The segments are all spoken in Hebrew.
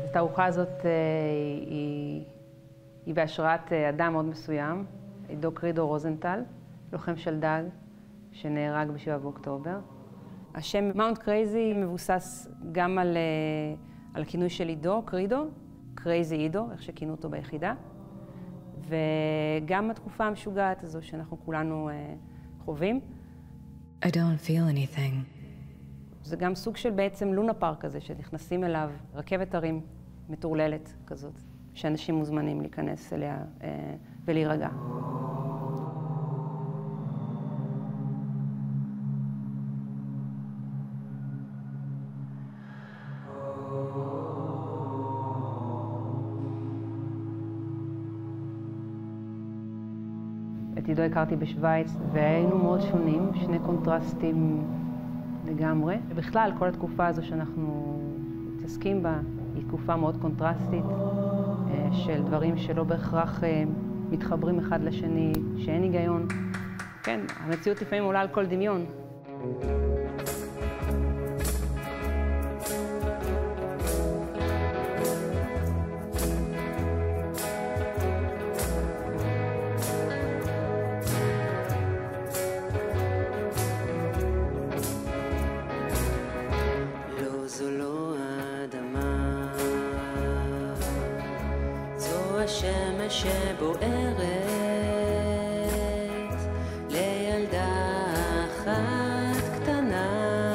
התערוכה הזאת היא בהשראת אדם מאוד מסוים, עידו קרידו רוזנטל, לוחם שלדג שנהרג ב7 באוקטובר. השם מאונט קרייזי מבוסס גם על הכינוי של עידו קרידו, קרייזי עידו, איך שכינו אותו ביחידה, וגם התקופה המשוגעת הזו שאנחנו כולנו חווים. I don't feel anything. זה גם סוג של בעצם לונה פארק כזה, שנכנסים אליו, רכבת הרים מטורללת כזאת, שאנשים מוזמנים להיכנס אליה ולהירגע. את עידו הכרתי בשוויץ, והיינו מאוד שונים, שני קונטרסטים לגמרי. ובכלל, כל התקופה הזו שאנחנו מתעסקים בה, היא תקופה מאוד קונטרסטית, של דברים שלא בהכרח מתחברים אחד לשני, שאין היגיון. כן, המציאות לפעמים עולה על כל דמיון. השמש שבוערת לילדה אחת קטנה,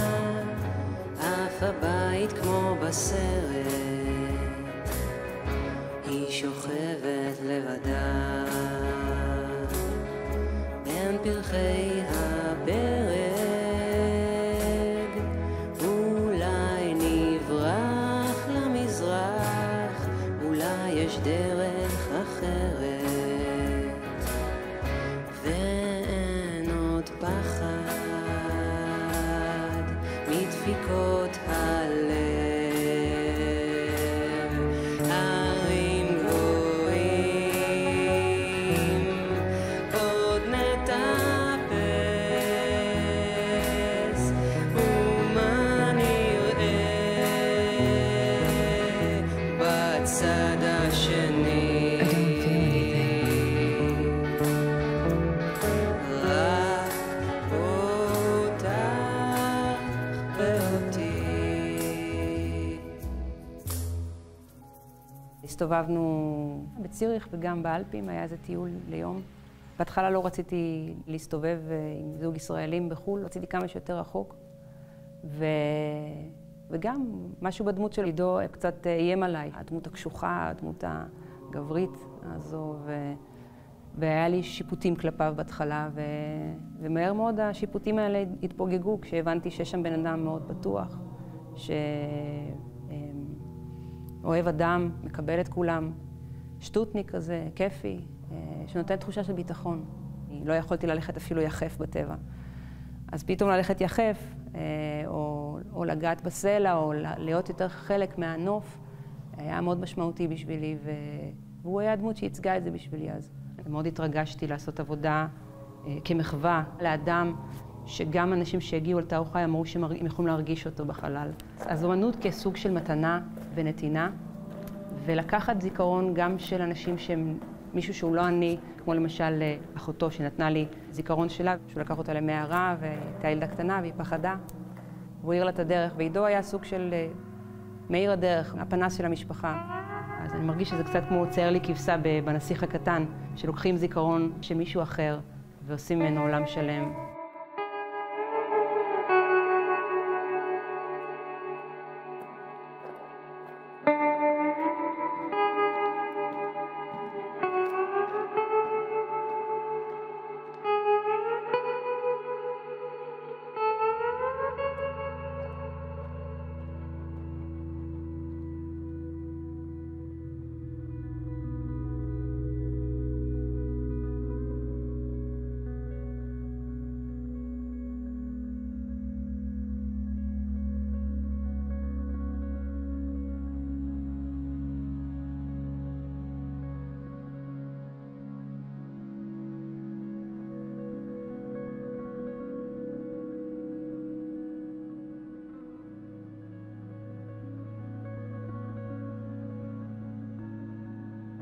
אף הבית כמו בסרט, היא שוכבת לבדה בין פרחי הברד. אולי נברח למזרח, אולי יש דרך אחרת, ואין עוד פחד מדפיקות הלב. הרים גבוהים עוד נטפס, ומה נראה בצד השני. הסתובבנו בציריך וגם באלפים, היה איזה טיול ליום. בהתחלה לא רציתי להסתובב עם זוג ישראלים בחו"ל, רציתי כמה שיותר רחוק. וגם משהו בדמות של עידו קצת איים עליי, הדמות הקשוחה, הדמות הגברית הזו, והיה לי שיפוטים כלפיו בהתחלה, ומהר מאוד השיפוטים האלה התפוגגו כשהבנתי שיש שם בן אדם מאוד פתוח, אוהב אדם, מקבל את כולם, שטוטניק כזה, כיפי, שנותן תחושה של ביטחון. לא יכולתי ללכת אפילו יחף בטבע. אז פתאום ללכת יחף, או לגעת בסלע, או להיות יותר חלק מהנוף, היה מאוד משמעותי בשבילי, והוא היה הדמות שהצגה את זה בשבילי אז. מאוד התרגשתי לעשות עבודה כמחווה לאדם, שגם אנשים שהגיעו על תערוכה אמרו שהם יכולים להרגיש אותו בחלל. אז אומנות כסוג של מתנה ונתינה, ולקחת זיכרון גם של אנשים שהם מישהו שהוא לא אני, כמו למשל אחותו שנתנה לי זיכרון שלה, שהוא לקח אותה למערה והייתה ילדה קטנה והיא פחדה, והוא העיר לה את הדרך, ועידו היה סוג של מאיר הדרך, הפנס של המשפחה. אז אני מרגיש שזה קצת כמו צייר לי כבשה בנסיך הקטן, שלוקחים זיכרון של מישהו אחר ועושים ממנו עולם שלם.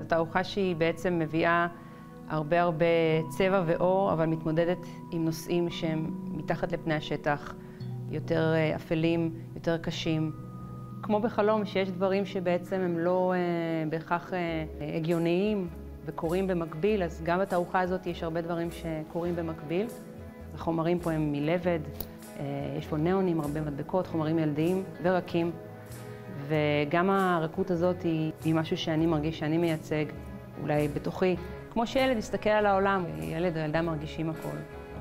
זו תערוכה שהיא בעצם מביאה הרבה צבע ואור, אבל מתמודדת עם נושאים שהם מתחת לפני השטח, יותר אפלים, יותר קשים. כמו בחלום, שיש דברים שבעצם הם לא בהכרח הגיוניים וקורים במקביל, אז גם בתערוכה הזאת יש הרבה דברים שקורים במקביל. החומרים פה הם מלבד, יש פה ניאונים, הרבה מדבקות, חומרים ילדיים ורקים. וגם הרקות הזאת היא משהו שאני מרגיש שאני מייצג, אולי בתוכי. כמו שילד מסתכל על העולם, ילד או ילדה מרגישים הכל.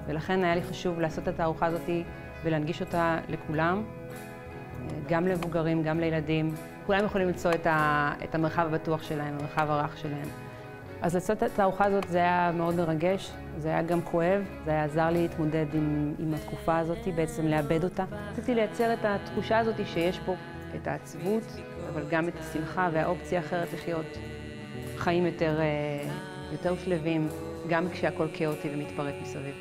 ולכן היה לי חשוב לעשות את התערוכה הזאת ולהנגיש אותה לכולם, גם למבוגרים, גם לילדים. כולם יכולים למצוא את המרחב הבטוח שלהם, המרחב הרך שלהם. אז לעשות את התערוכה הזאת זה היה מאוד מרגש, זה היה גם כואב, זה היה עזר לי להתמודד עם התקופה הזאת, בעצם לאבד אותה. רציתי לייצר את התחושה הזאת שיש פה את העצבות, אבל גם את השמחה והאופציה אחרת לחיות חיים יותר שלווים, גם כשהכל כאוטי ומתפרק מסביב.